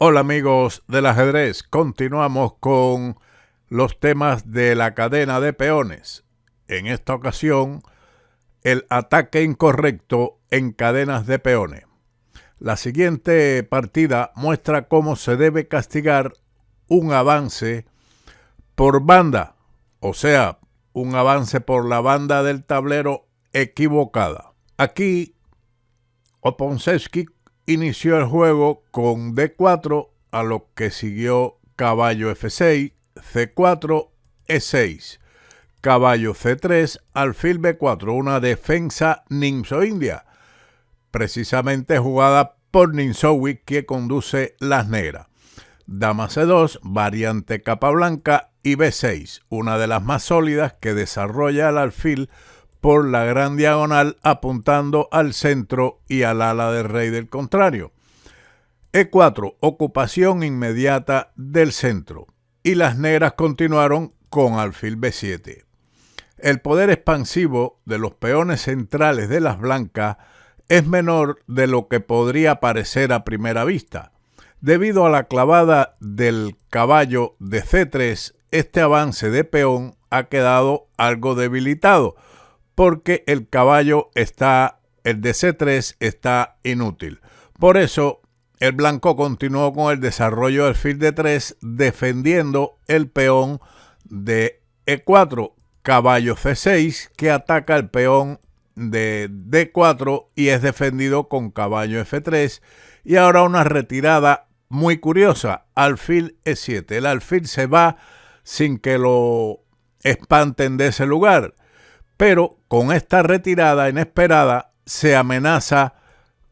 Hola amigos del ajedrez, continuamos con los temas de la cadena de peones. En esta ocasión, el ataque incorrecto en cadenas de peones. La siguiente partida muestra cómo se debe castigar un avance por banda, o sea, un avance por la banda del tablero equivocada. Aquí, Oponsevsky inició el juego con D4, a lo que siguió caballo F6, C4, E6, caballo C3, alfil B4, una defensa ninso-india, precisamente jugada por Ninsowi, que conduce las negras. Dama C2, variante capa blanca, y B6, una de las más sólidas que desarrolla el alfil por la gran diagonal apuntando al centro y al ala del rey del contrario. E4, ocupación inmediata del centro. Y las negras continuaron con alfil B7. El poder expansivo de los peones centrales de las blancas es menor de lo que podría parecer a primera vista. Debido a la clavada del caballo de C3, este avance de peón ha quedado algo debilitado, porque el de C3 está inútil. Por eso, el blanco continuó con el desarrollo del alfil D3, defendiendo el peón de E4, caballo C6, que ataca el peón de D4 y es defendido con caballo F3, y ahora una retirada muy curiosa, alfil E7. El alfil se va sin que lo espanten de ese lugar, pero con esta retirada inesperada se amenaza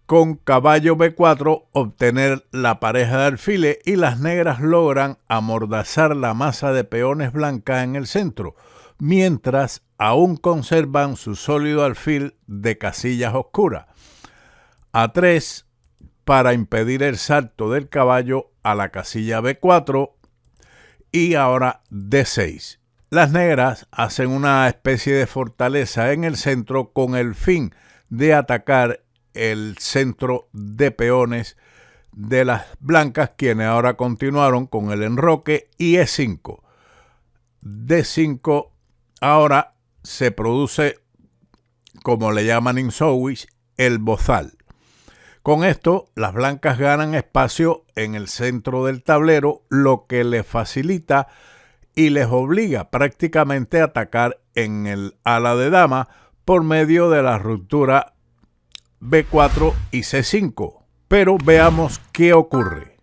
con caballo B4 obtener la pareja de alfiles, y las negras logran amordazar la masa de peones blancas en el centro, mientras aún conservan su sólido alfil de casillas oscuras. A3 para impedir el salto del caballo a la casilla B4 y ahora D6. Las negras hacen una especie de fortaleza en el centro con el fin de atacar el centro de peones de las blancas, quienes ahora continuaron con el enroque, y E5. D5, ahora se produce, como le llaman en Sowich, el bozal. Con esto, las blancas ganan espacio en el centro del tablero, lo que les facilita y les obliga prácticamente a atacar en el ala de dama por medio de la ruptura B4 y C5. Pero veamos qué ocurre.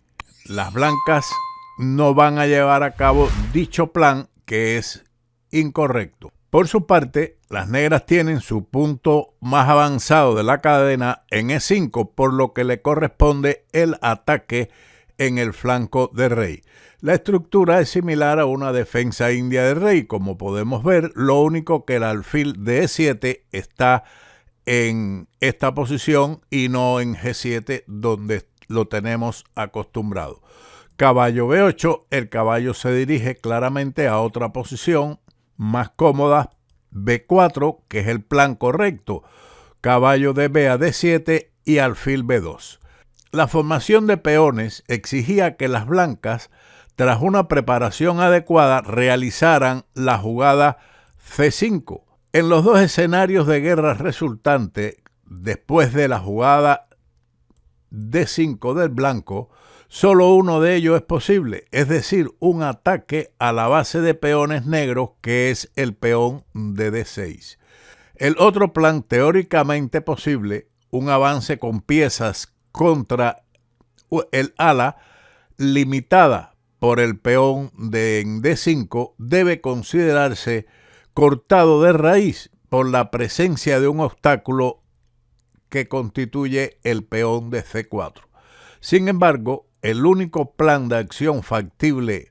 Las blancas no van a llevar a cabo dicho plan, que es incorrecto. Por su parte, las negras tienen su punto más avanzado de la cadena en E5, por lo que le corresponde el ataque en el flanco de rey. La estructura es similar a una defensa india de rey, como podemos ver, lo único que el alfil de E7 está en esta posición y no en G7, donde lo tenemos acostumbrado. Caballo B8, el caballo se dirige claramente a otra posición más cómoda, B4, que es el plan correcto. Caballo de B a D7 y alfil B2. La formación de peones exigía que las blancas, tras una preparación adecuada, realizaran la jugada C5. En los dos escenarios de guerra resultantes, después de la jugada D5 del blanco, solo uno de ellos es posible, es decir, un ataque a la base de peones negros, que es el peón de D6. El otro plan teóricamente posible, un avance con piezas contra el ala limitada por el peón de D5, debe considerarse cortado de raíz por la presencia de un obstáculo que constituye el peón de C4. Sin embargo, el único plan de acción factible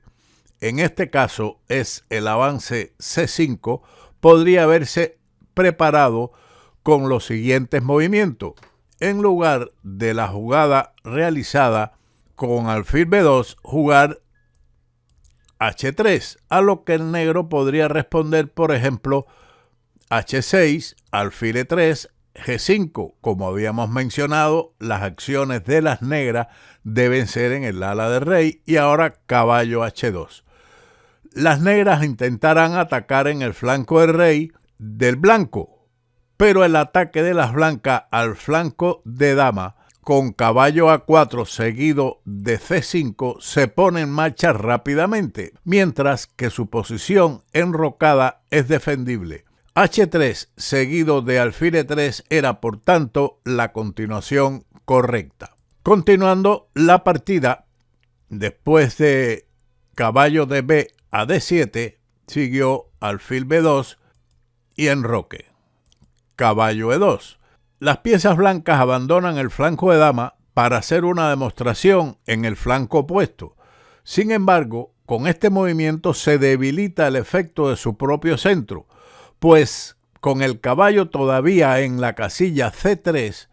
en este caso es el avance C5. Podría haberse preparado con los siguientes movimientos. En lugar de la jugada realizada con alfil B2, jugar H3, a lo que el negro podría responder, por ejemplo, H6, alfil E3, G5. Como habíamos mencionado, las acciones de las negras deben ser en el ala de rey y ahora caballo H2. Las negras intentarán atacar en el flanco de rey del blanco, pero el ataque de las blancas al flanco de dama con caballo A4 seguido de C5 se pone en marcha rápidamente, mientras que su posición enrocada es defendible. H3 seguido de alfil E3 era por tanto la continuación correcta. Continuando la partida, después de caballo de B a D7, siguió alfil B2 y enroque. Caballo E2. Las piezas blancas abandonan el flanco de dama para hacer una demostración en el flanco opuesto. Sin embargo, con este movimiento se debilita el efecto de su propio centro, pues con el caballo todavía en la casilla C3,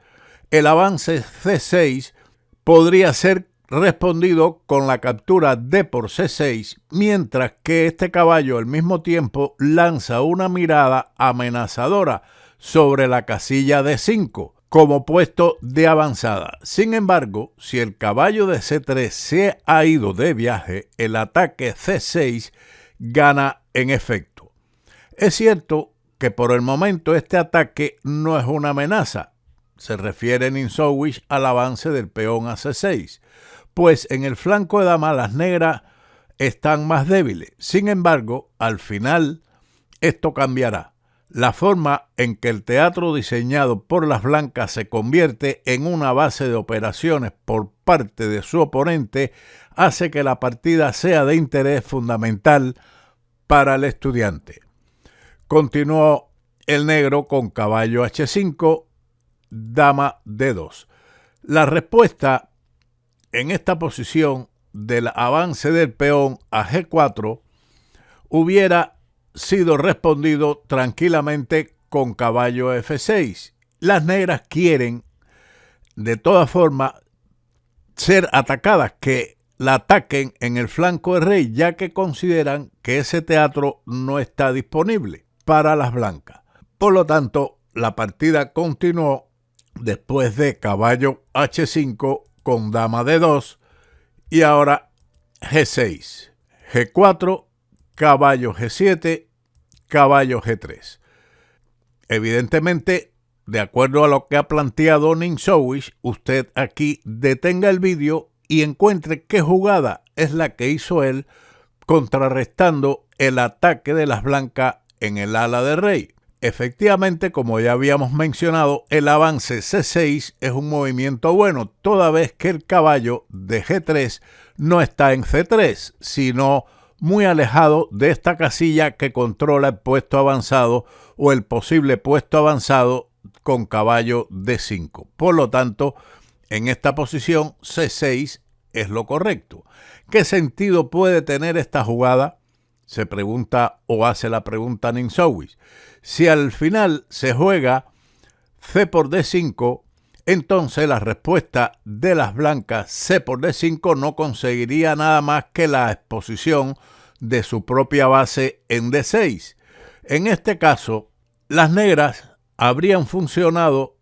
el avance C6 podría ser respondido con la captura D por C6, mientras que este caballo al mismo tiempo lanza una mirada amenazadora sobre la casilla D5 como puesto de avanzada. Sin embargo, si el caballo de C3 se ha ido de viaje, el ataque C6 gana en efecto. Es cierto que por el momento este ataque no es una amenaza. Se refiere Ninsowish al avance del peón a C6, pues en el flanco de dama las negras están más débiles. Sin embargo, al final esto cambiará. La forma en que el teatro diseñado por las blancas se convierte en una base de operaciones por parte de su oponente hace que la partida sea de interés fundamental para el estudiante. Continuó el negro con caballo H5, dama D2. La respuesta en esta posición del avance del peón a G4 hubiera sido respondido tranquilamente con caballo F6. Las negras quieren, de todas formas, ser atacadas, que la ataquen en el flanco de rey, ya que consideran que ese teatro no está disponible para las blancas. Por lo tanto, la partida continuó después de caballo H5 con dama D2 y ahora G6, G4, caballo G7, caballo G3. Evidentemente, de acuerdo a lo que ha planteado Ninsowish, usted aquí detenga el vídeo y encuentre qué jugada es la que hizo él contrarrestando el ataque de las blancas en el ala de rey. Efectivamente, como ya habíamos mencionado, el avance C6 es un movimiento bueno, toda vez que el caballo de G3 no está en C3, sino muy alejado de esta casilla que controla el puesto avanzado o el posible puesto avanzado con caballo D5. Por lo tanto, en esta posición C6 es lo correcto. ¿Qué sentido puede tener esta jugada? Se pregunta o hace la pregunta Ninsowish. Si al final se juega C por D5, entonces la respuesta de las blancas C por D5 no conseguiría nada más que la exposición de su propia base en D6. En este caso, las negras habrían funcionado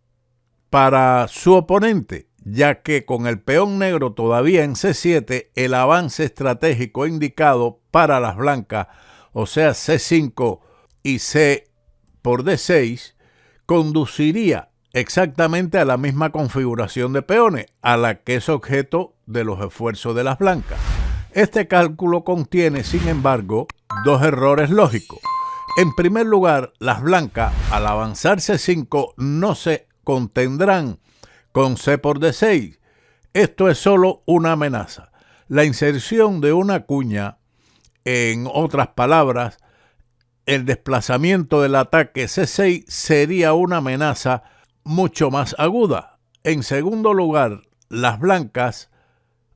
para su oponente, ya que con el peón negro todavía en C7, el avance estratégico indicado para las blancas, o sea C5 y C por D6, conduciría exactamente a la misma configuración de peones, a la que es objeto de los esfuerzos de las blancas. Este cálculo contiene, sin embargo, dos errores lógicos. En primer lugar, las blancas, al avanzar C5, no se contendrán con C por D6. Esto es solo una amenaza. La inserción de una cuña, en otras palabras, el desplazamiento del ataque C6 sería una amenaza mucho más aguda. En segundo lugar, las blancas,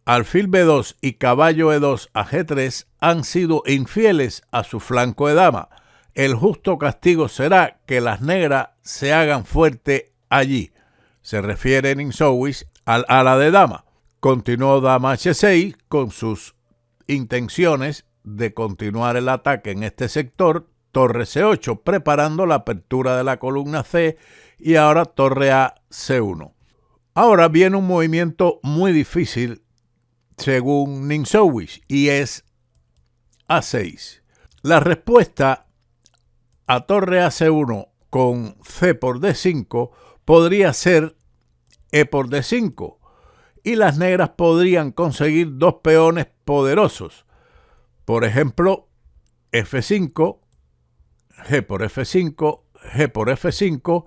alfil B2 y caballo E2 a G3 han sido infieles a su flanco de dama. El justo castigo será que las negras se hagan fuerte allí. Se refiere Ninsowish al ala de dama. Continuó dama H6 con sus intenciones de continuar el ataque en este sector, torre C8, preparando la apertura de la columna C y ahora torre A, C1. Ahora viene un movimiento muy difícil según Ninsowish y es A6. La respuesta a torre A, C1 con C por D5 podría ser E por D5 y las negras podrían conseguir dos peones poderosos. Por ejemplo, F5, G por F5, G por F5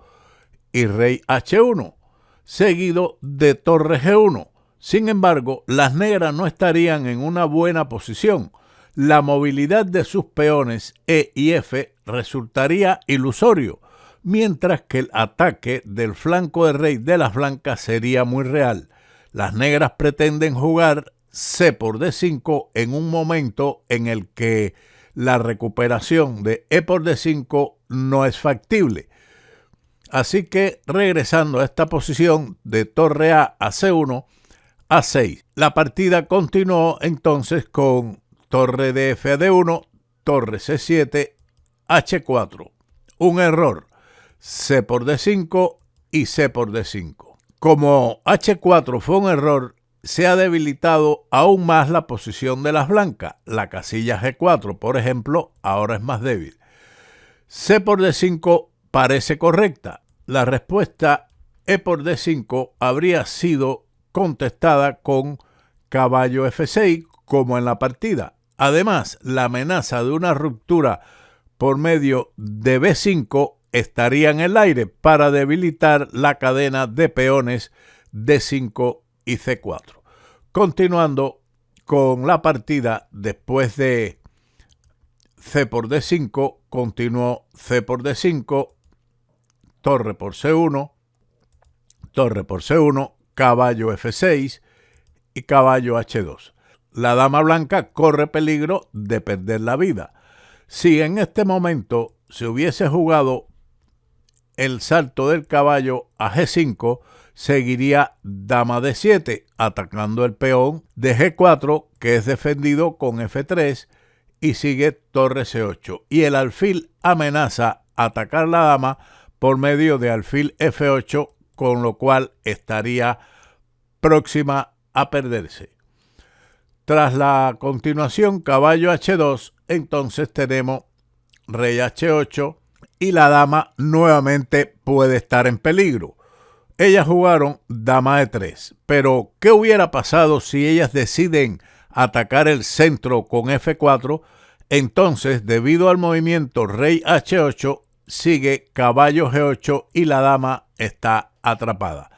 y rey H1, seguido de torre G1. Sin embargo, las negras no estarían en una buena posición. La movilidad de sus peones E y F resultaría ilusorio, mientras que el ataque del flanco de rey de las blancas sería muy real. Las negras pretenden jugar C por D5 en un momento en el que la recuperación de E por D5 no es factible. Así que regresando a esta posición de torre A a C1, A6. La partida continuó entonces con torre de F a D1, torre C7, H4. Un error. C por D5 y C por D5. Como H4 fue un error, se ha debilitado aún más la posición de las blancas. La casilla G4, por ejemplo, ahora es más débil. C por D5 parece correcta. La respuesta E por D5 habría sido contestada con caballo F6 como en la partida. Además, la amenaza de una ruptura por medio de B5 estaría en el aire para debilitar la cadena de peones D5 y C4. Continuando con la partida, después de C por D5, continuó C por D5, torre por C1, torre por C1, caballo F6 y caballo H2. La dama blanca corre peligro de perder la vida. Si en este momento se hubiese jugado el salto del caballo a G5, seguiría dama D7, atacando el peón de G4, que es defendido con F3, y sigue torre C8. Y el alfil amenaza atacar la dama por medio de alfil F8, con lo cual estaría próxima a perderse. Tras la continuación caballo H2, entonces tenemos rey H8 y la dama nuevamente puede estar en peligro. Ellas jugaron dama E3, pero ¿qué hubiera pasado si ellas deciden atacar el centro con F4? Entonces, debido al movimiento rey H8, sigue caballo G8 y la dama está atrapada.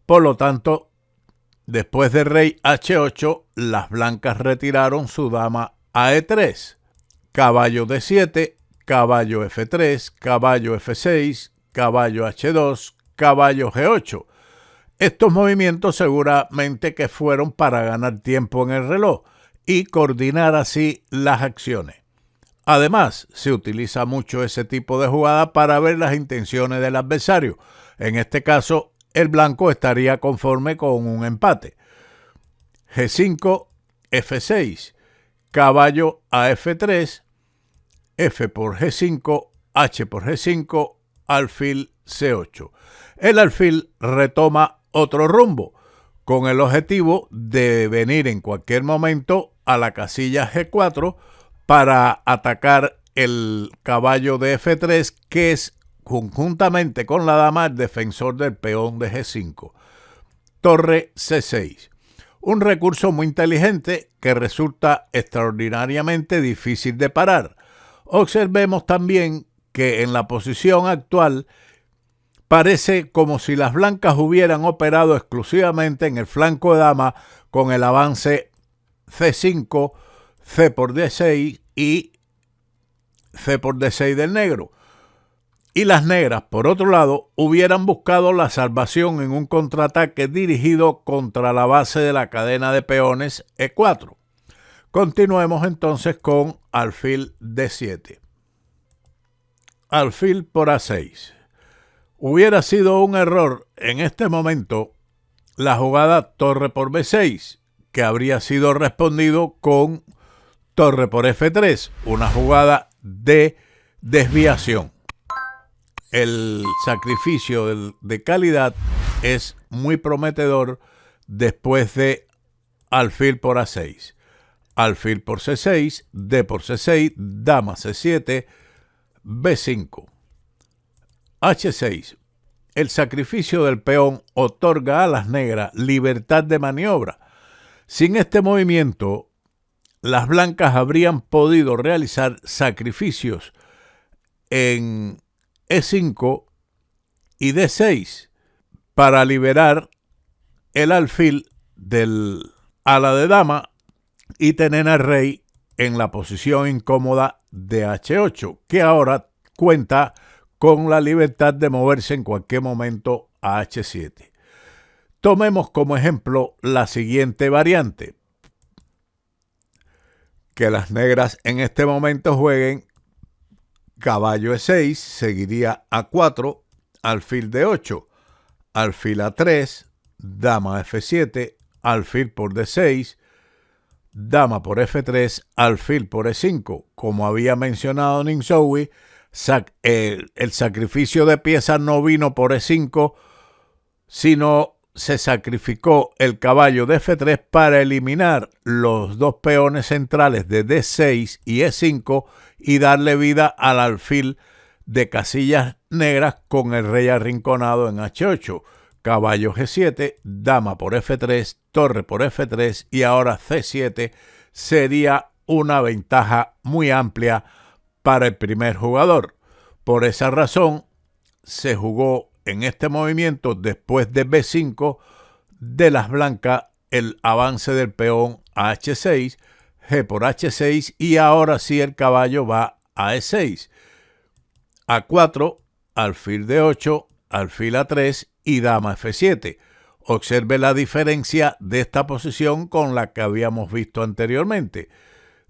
Por lo tanto, después de rey H8, las blancas retiraron su dama a E3. Caballo D7, caballo F3, caballo F6, caballo H2, caballo G8. Estos movimientos seguramente que fueron para ganar tiempo en el reloj y coordinar así las acciones. Además, se utiliza mucho ese tipo de jugada para ver las intenciones del adversario. En este caso, el blanco estaría conforme con un empate. G5, F6, caballo a F3, F por G5, H por G5, alfil C8. El alfil retoma otro rumbo, con el objetivo de venir en cualquier momento a la casilla G4 para atacar el caballo de F3, que es conjuntamente con la dama el defensor del peón de G5. Torre C6. Un recurso muy inteligente que resulta extraordinariamente difícil de parar. Observemos también que en la posición actual parece como si las blancas hubieran operado exclusivamente en el flanco de dama con el avance C5, C por D6 y C por D6 del negro. Y las negras, por otro lado, hubieran buscado la salvación en un contraataque dirigido contra la base de la cadena de peones E4. Continuemos entonces con alfil D7. Alfil por A6. Hubiera sido un error en este momento la jugada torre por B6, que habría sido respondido con torre por F3, una jugada de desviación. el sacrificio de calidad es muy prometedor después de alfil por A6. Alfil por C6, D por C6, dama C7, B5. H6. El sacrificio del peón otorga a las negras libertad de maniobra. Sin este movimiento, las blancas habrían podido realizar sacrificios en E5 y D6 para liberar el alfil del ala de dama y tener al rey en la posición incómoda de H8, que ahora cuenta con la libertad de moverse en cualquier momento a H7. Tomemos como ejemplo la siguiente variante. Que las negras en este momento jueguen caballo E6, seguiría A4, alfil D8, alfil A3, dama F7, alfil por D6, dama por F3, alfil por E5. Como había mencionado Ninsowi, el sacrificio de piezas no vino por E5, sino se sacrificó el caballo de F3 para eliminar los dos peones centrales de D6 y E5 y darle vida al alfil de casillas negras con el rey arrinconado en H8. Caballo G7, dama por F3, torre por F3 y ahora C7 sería una ventaja muy amplia para el primer jugador. Por esa razón se jugó en este movimiento después de B5 de las blancas el avance del peón a H6, G por H6 y ahora sí el caballo va a E6. A4, alfil D8, alfil A3 y dama F7. Observe la diferencia de esta posición con la que habíamos visto anteriormente,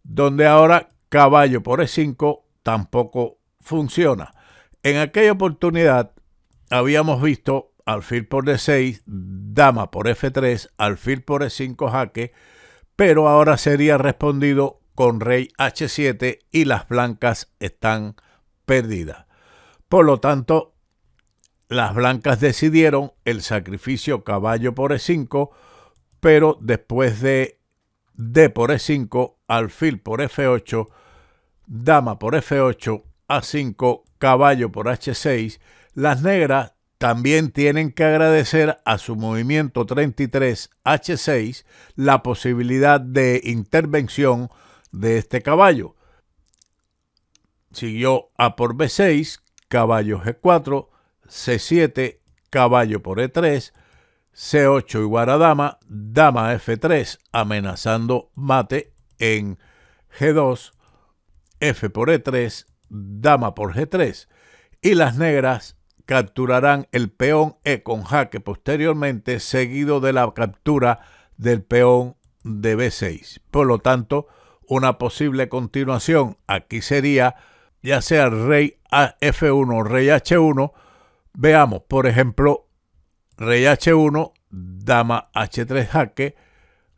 donde ahora caballo por E5 tampoco funciona. En aquella oportunidad habíamos visto alfil por D6, dama por F3, alfil por E5 jaque, pero ahora sería respondido con rey H7 y las blancas están perdidas. Por lo tanto, las blancas decidieron el sacrificio caballo por E5, pero después de D por E5, alfil por F8, dama por F8, A5, caballo por H6, las negras también tienen que agradecer a su movimiento 33 H6 la posibilidad de intervención de este caballo. Siguió A por B6, caballo G4, C7, caballo por E3, C8 igual a dama, dama F3 amenazando mate en G2, F por E3, dama por G3 y las negras capturarán el peón E con jaque posteriormente seguido de la captura del peón de B6. Por lo tanto, una posible continuación aquí sería ya sea rey F1 o rey H1. Veamos, por ejemplo, rey H1, dama H3 jaque,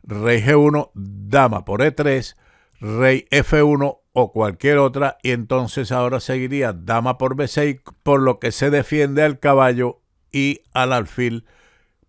rey G1, dama por E3, rey F1 o cualquier otra, y entonces ahora seguiría dama por B6, por lo que se defiende al caballo y al alfil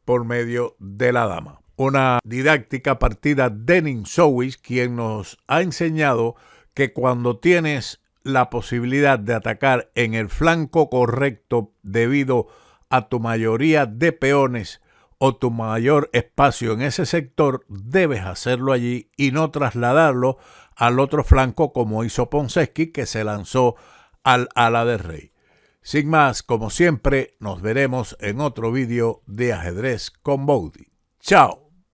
por medio de la dama. Una didáctica partida de Ninsowi, quien nos ha enseñado que cuando tienes la posibilidad de atacar en el flanco correcto debido a tu mayoría de peones o tu mayor espacio en ese sector, debes hacerlo allí y no trasladarlo al otro flanco como hizo Ponseki, que se lanzó al ala del rey. Sin más, como siempre, nos veremos en otro vídeo de Ajedrez con Boudy. ¡Chao!